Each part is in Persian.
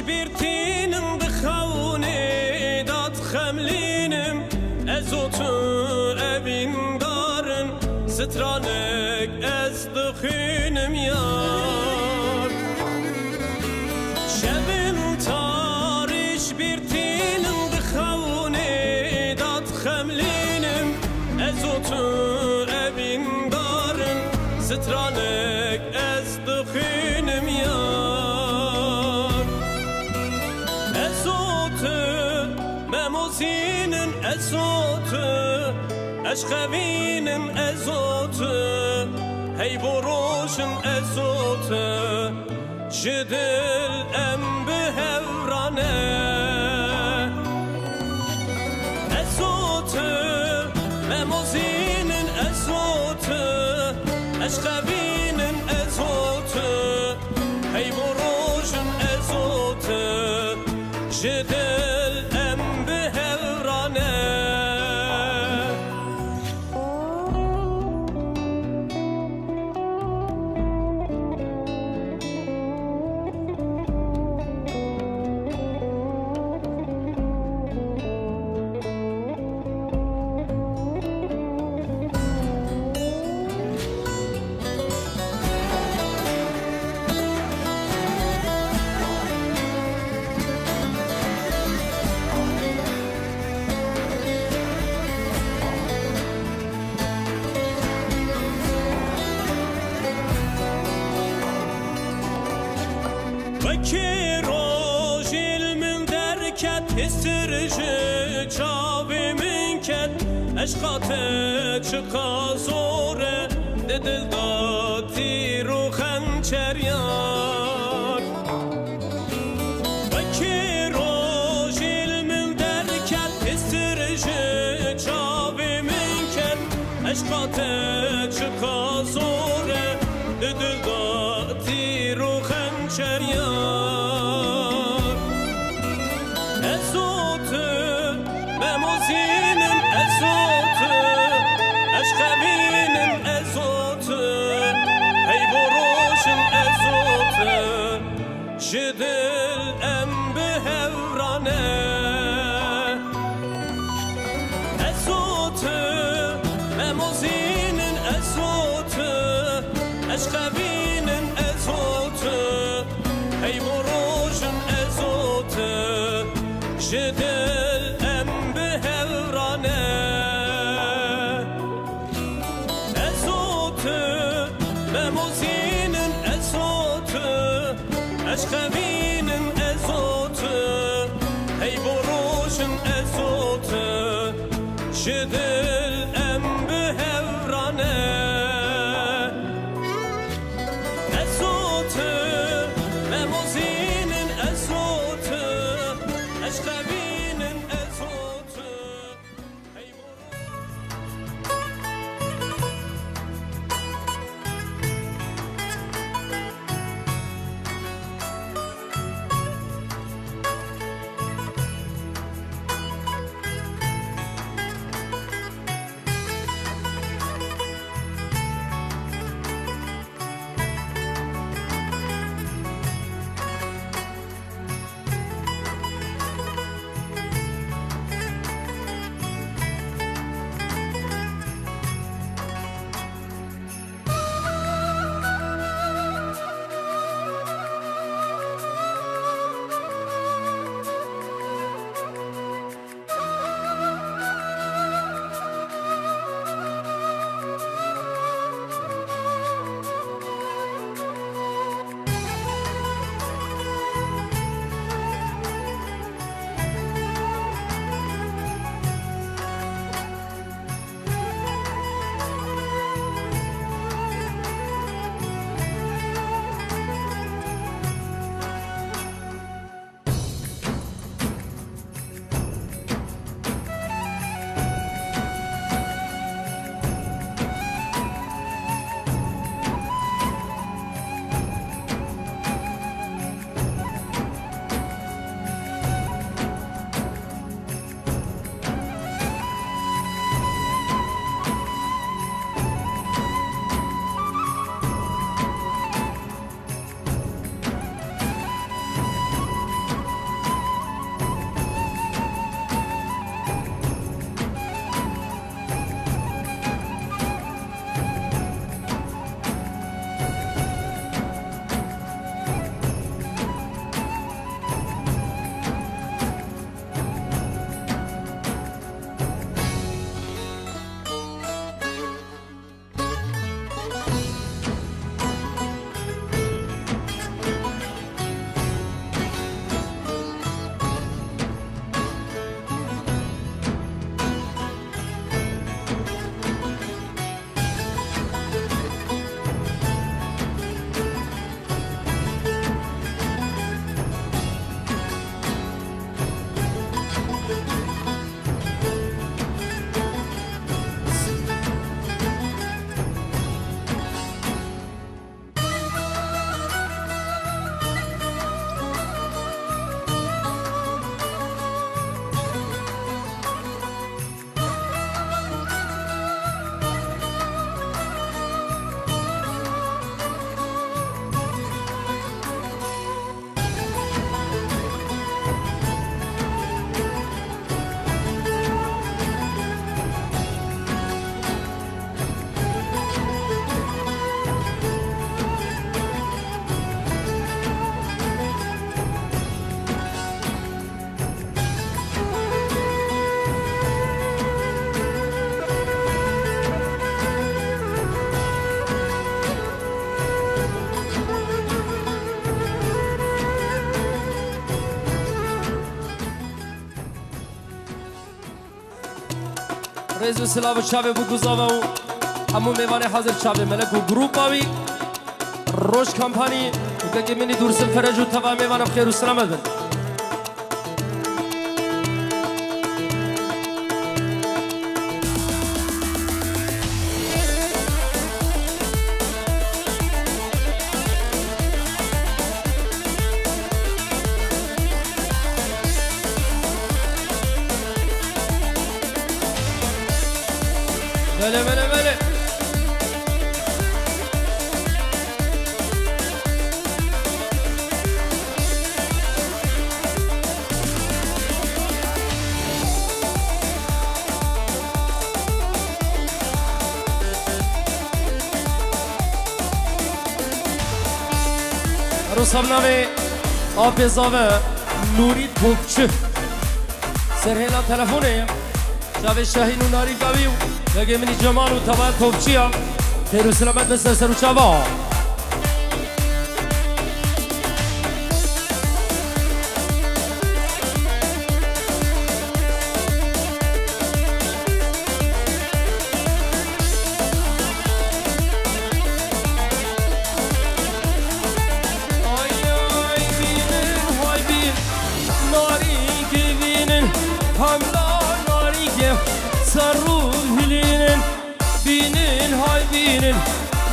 birtinin bixavne dat xemlinim ezotu evin darın stranek ez dixinem yar şebin tariş birtinin bixavne dat xemlinim ezotu evin darın stranek ez dixinem yar ezotu memozinin ezotu eşkevinin ezotu hey boruşun ezotu jidil em bihevrane ezotu memozinin ezotu eşkevinin ezotu hey boruşun ezotu jidil em bihevrane Vaki rojil min derket histirci çavimin ket eşkate çıka zore dedil da tiru hançer yar Vaki rojil min derket histirci çavimin ket eşkate çıka zore dedil da tiru hançer yar ezotu memozinin ezotu eşkevinin ezotu hey boruşun ezotu jidil em bihevrane ezotu memozinin ezotu eşkevinin ezotu hey boruşun ezotu jidil em bihevrane ezotu memozinin ezotu eşkevinin ezotu hey boruşun ezotu jidil em bihevrane ezotu memozinin ezotu eşkevinin ezotu hey رئیس سلاو چاوه بو گزاوه و همون میوانه حاضر چاوه ملک و گروپ باوی روش کمپانی که منی دورسل فرج و توا میوانه بخیر و سلامت بن بله بله بله رو سبنامه آب زاوه نوری توبچه سرهینا تلفونه جاوه شاهین و ناری گاویو لگه منی جمال و تبا توبچی هم خیر و سلامت بسر سر و چاوا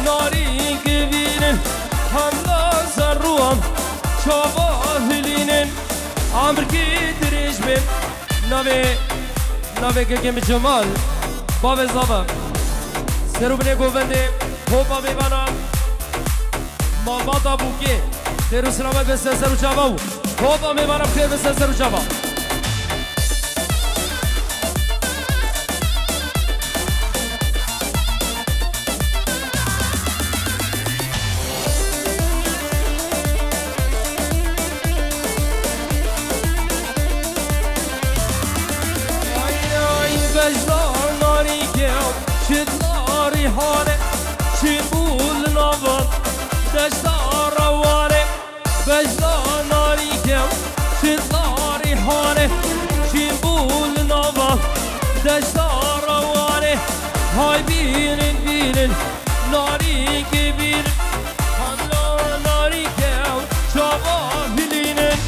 ناری گوینن هملا زروام چاوا هلینن امرکی درش بیم نوه گم جمال باب زابا سرو بنه گوونده خوبا بیوانا ماما دا بوگه سرو سلامت بسر سرو چاوا خوبا بیوانا بخیر بسر سرو چاوا Hay binin nari gibir Hanla nari kev çava bilinin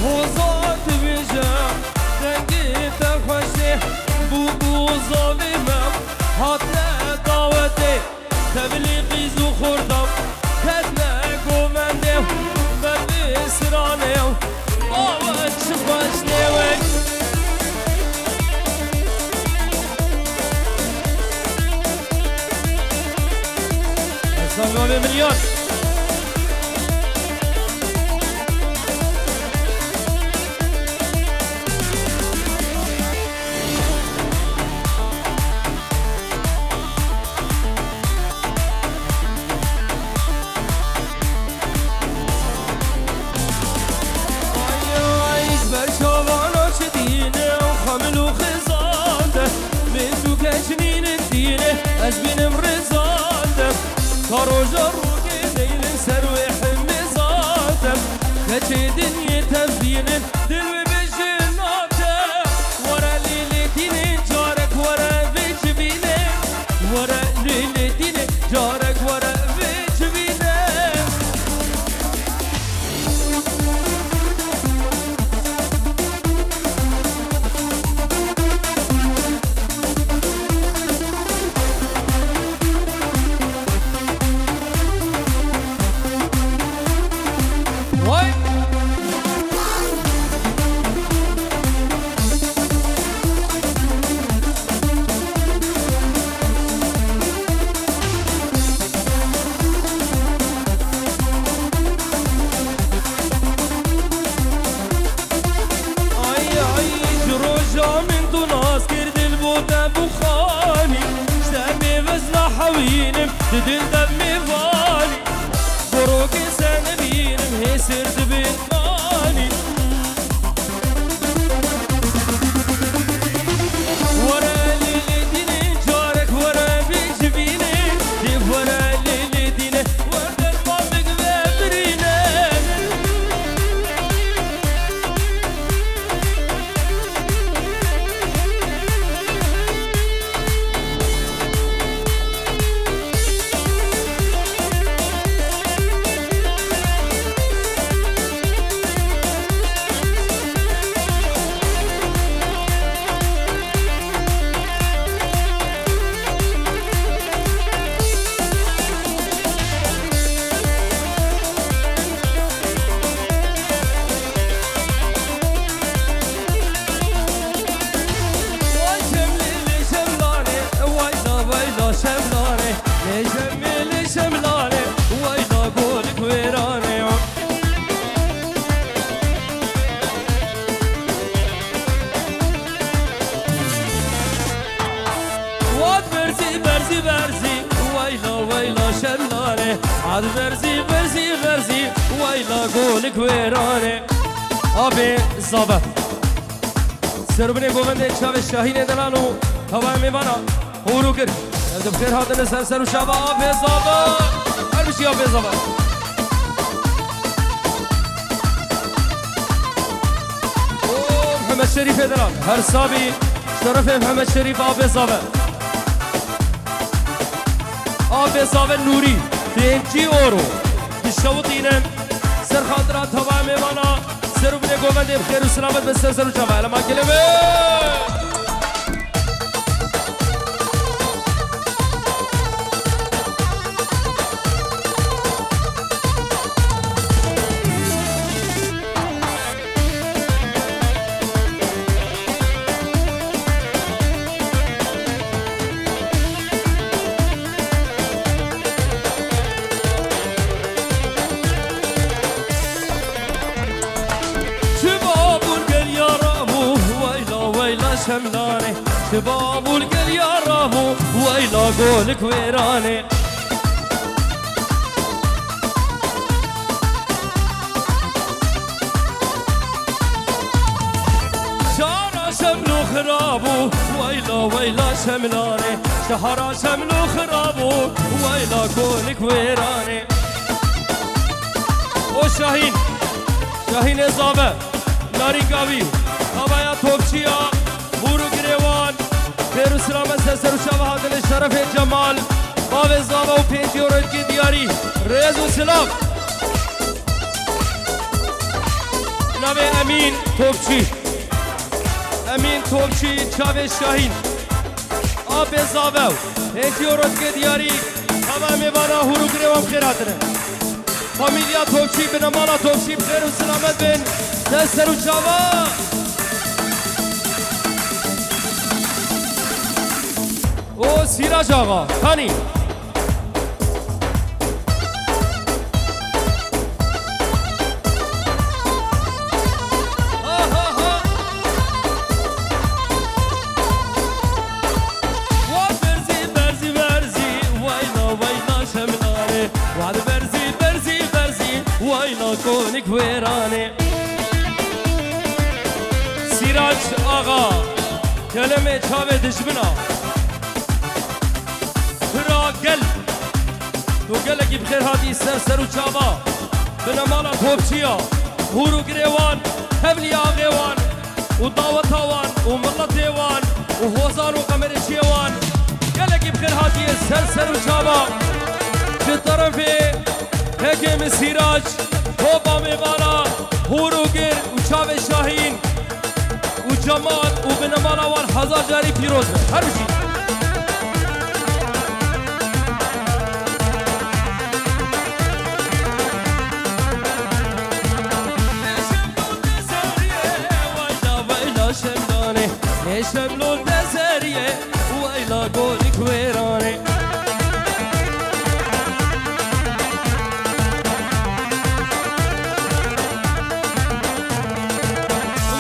Hozat bijam dengi te khoşe ظالمم حتى دعوتي تبليغي زو خردم كدنا قومندم ببسرانم قوات شفاشني وين السلام مليون از بینم رزاندم کاروژا رو گنیل سر و حمزادم کچه دنیا تبینن دل و بجناتم ورا لیلی دینه جارک ورا بیچ بینه ورا لیلی دینه جارک ورا بیچ بینه دل دمي فالي بروك سنة بينم هي سرد بين مالي وعد برزي برزي برزي ويلا قولك ويراني آبي الزابة سربني قومنده شاب الشاهين دلانو هوا میبانا هورو کر اب بخیر هاتن سر سر و شاب آبی زابة هر بشی آبی زابة محمد شريف دلان هر صابي شرف محمد شريف آبی زابة آبی زابة نوری 5 اورو بشوطينن سر خاطرات هوا میبانا سربني قومنده بخیر و سلامت به سر سر و شاب علما کلمه شملاني شباب والقل يا رامو ويلا قولك ويراني شارع شملو خرابو ويلا ويلا شملاني شهرا شملو خرابو ويلا قولك ويراني او شاهين شاهين زابه ناري قاوي هوايا توبشيا بورو گریوان خیر و سلامت سر و شب دل شرف جمال باب زابه و 5 اورو کی دیاری ریز و سلام نوی امین توبچی امین توبچی چاوه شاهین آب زابه و 5 اورو کی دیاری همه میبانا هورو گریوان خیراتنه فامیلیا توبچی بنمالا توبچی خیر و سلامت بین سر و شبا او سیراج آقا خانی وعد برزي برزي برزي ويلا كونك ويراني سيراج آغا كلمة شابه دشمنا فرا قل تو قلقي بخير هادي سر و چابا بنمالا توبچيا هورو گريوان هبلي آغيوان و دعوت هاوان و ملت ديوان و هوزان و قمر شيوان قلقي بخير هادي سر و چابا في طرفي هكيم سيراج هوبا ميبانا هوروگر و چاو شاهین و جمال و بنمالا وان 1000 جاری پیروز هر بشی شملو الدزارية وإلى قولك ويراني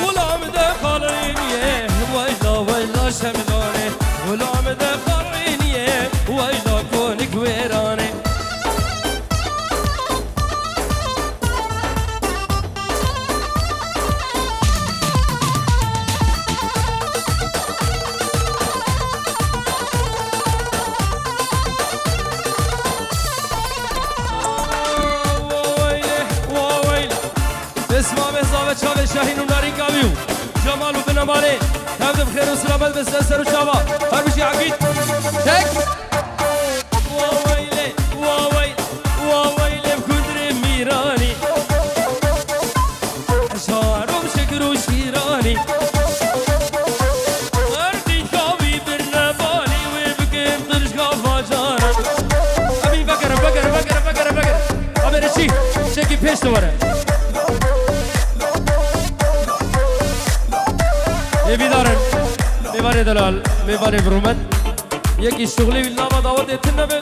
غلام دخليني وإلى شملوني غلام دخليني وإلى قولك ويراني چاوه شاهین و ناری کاویو جمال و بنماله هم بخیر و سلامت به سر و شابا هر بشی عقید تک واویله واویله بکندر میرانی شارم شکر و شیرانی مردی کاوی برنبالی و بکن درشگاه فاجارم امین بگرم امیر چی شکی پیش دواره می‌دارن می‌باره دلال می‌باره برومت یکی شغلی ویلنامه دعوت اتن نبه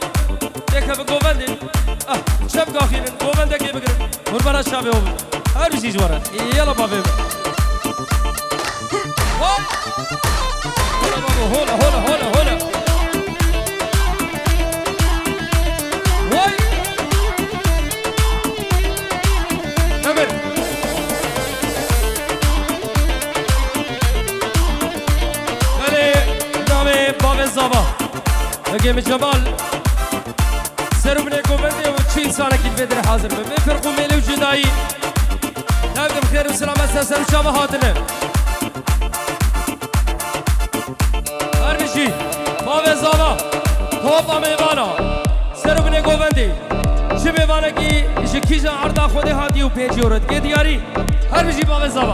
یک به گوونده شب گاخینن گوونده که بگرن بربرا شبه هم هر بیشی جوارن یلا بابه هولا جيم جمال سرو من الكومنتي وتشين سانا كي بدر حاضر من فرقوا ميلي وجداي نبدا بخير وسلامة سر شابه هاتنا هرنشي ما بزانا توبا ميوانا سرو من الكومنتي شو ميوانا كي شكيجا عرضا خودي هاتي وبيجي ورد كي دياري هرنشي ما بزانا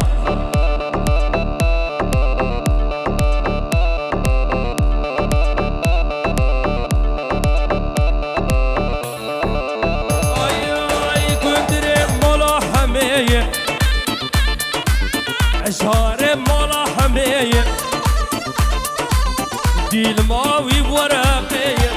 اشهار مالا حمية ديل ماوي ورقية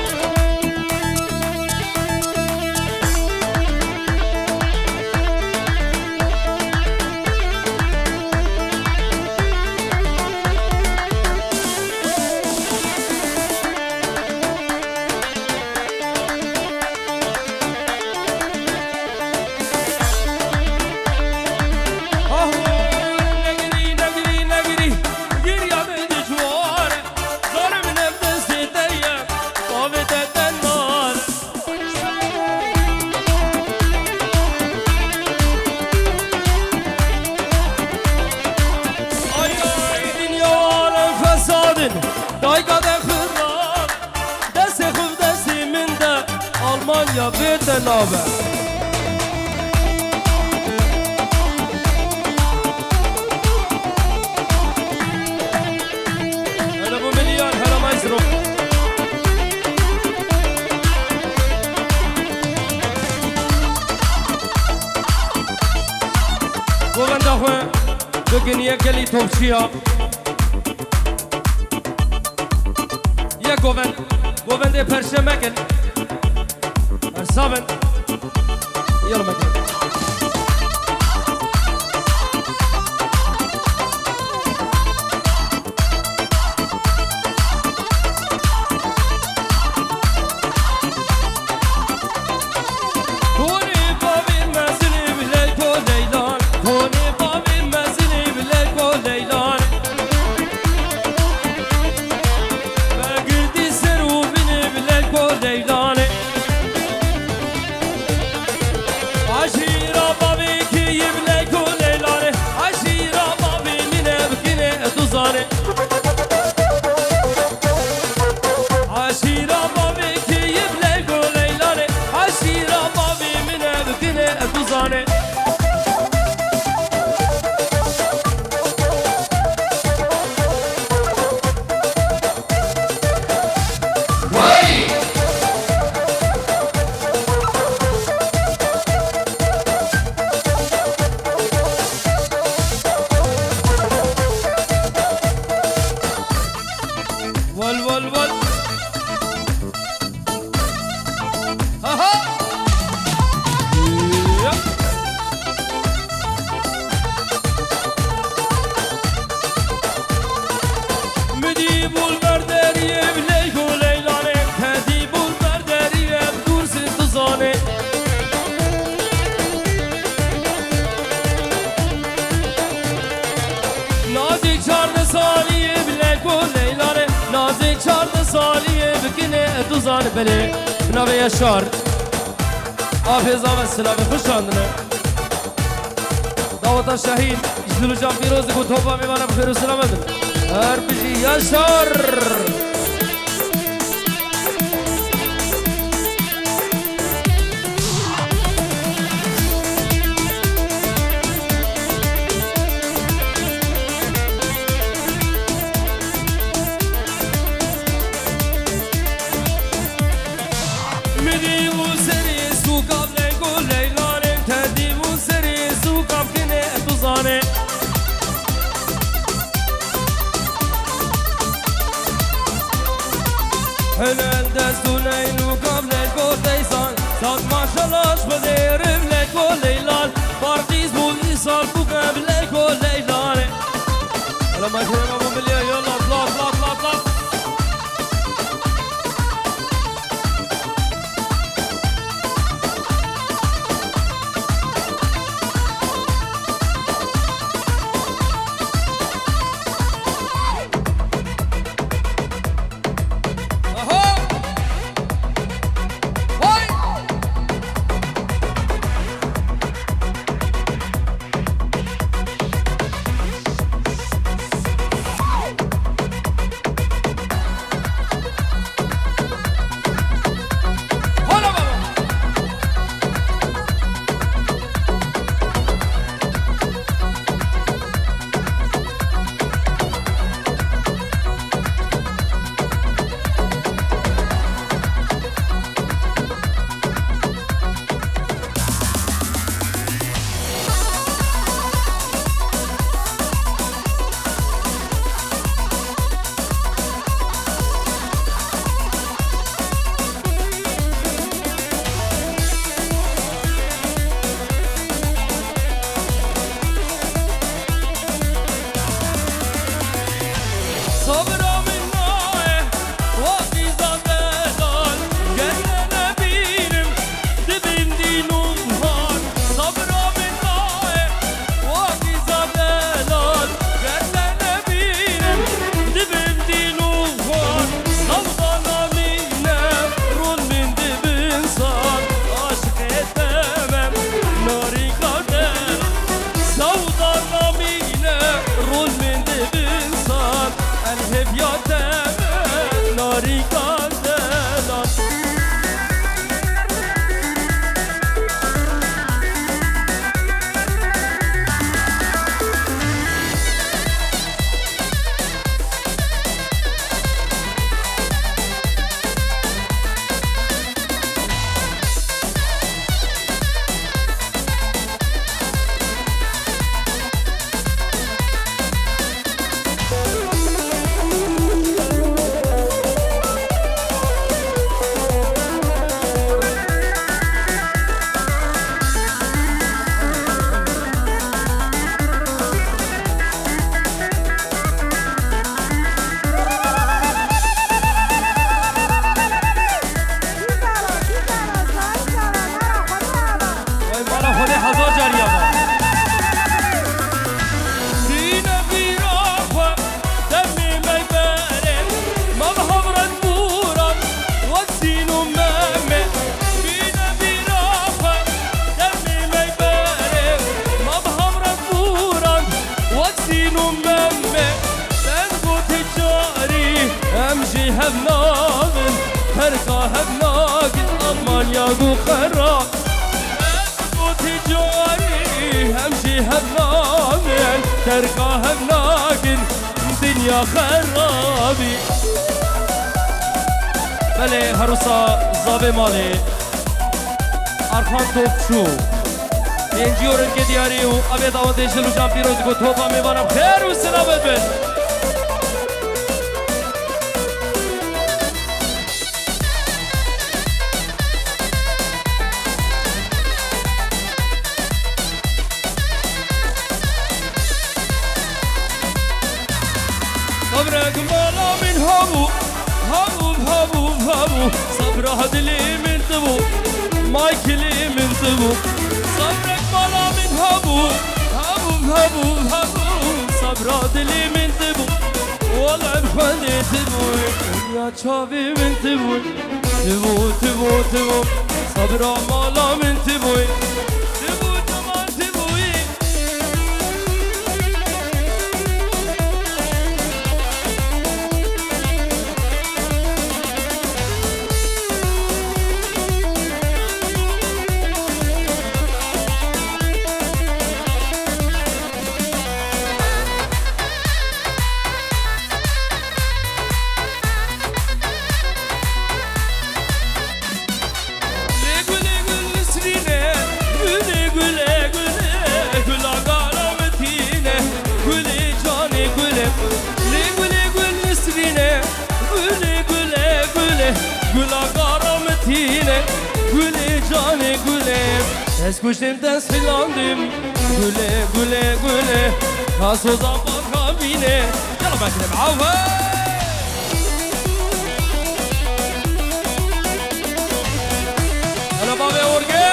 Almanya bitte Name. Hele bu milyon hele maestro. Govan dakhwe dugniye keli topchiya. Ye govan de perşemeken. Ersaben. Yalla bakalım. Tuzan beli nave yaşar Hafıza ve silahı kuşandını Davata Şahin İşdülücan Firoz'u ku topa mivana bıkırı selamadın Her bizi yaşar Helal destune lukam leko teysan Sat maşalaş bederim leko leylan Partiz bu isal bukam leko leylan Hala maşallah bu biliyor yolla plak plak plak plak قو خراب وتجاري همشي هبنامن ترقى هبناقن دنيا خرابي بله هروسا زابه ماله ارخان توفشو اینجیورن که دیاری و ابی داوته شلو جام پیروز کو توپا میبارم خیر و سلامت بن صبرك مالا من هبو هبو هبو هبو صبر هدلي من تبو مايكلي من تبو صبرك مالا من هبو هبو هبو هبو صبر هدلي من تبو والعب خلي تبو يا شافي من تبو تبو تبو تبو صبر مالا من تبو تبو جمال تبوي Ez kuştum desfilandım Güle güle güle Nasıl zaman kabine Yalla bakayım avva Yalla babe orge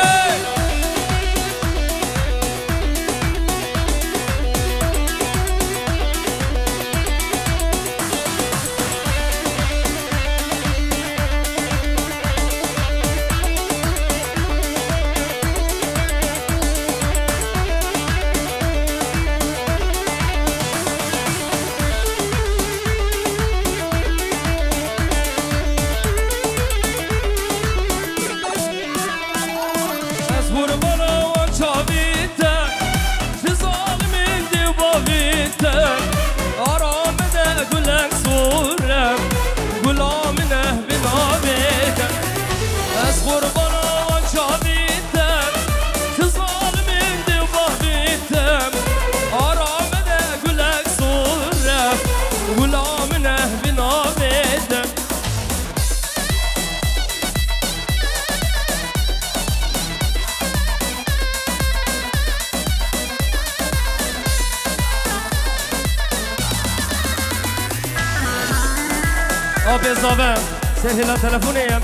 زاوه سهل تلفونیم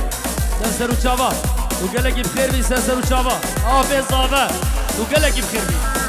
سر و چاوا و گلگی بخیر بی سر و چاوا آب زاوه و گلگی بخیر بی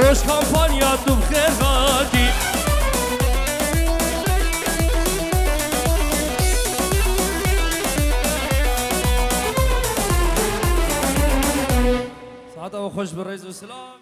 روش کامپانیا تو بخیر غاکی ساعت خوش بالرئيس والسلام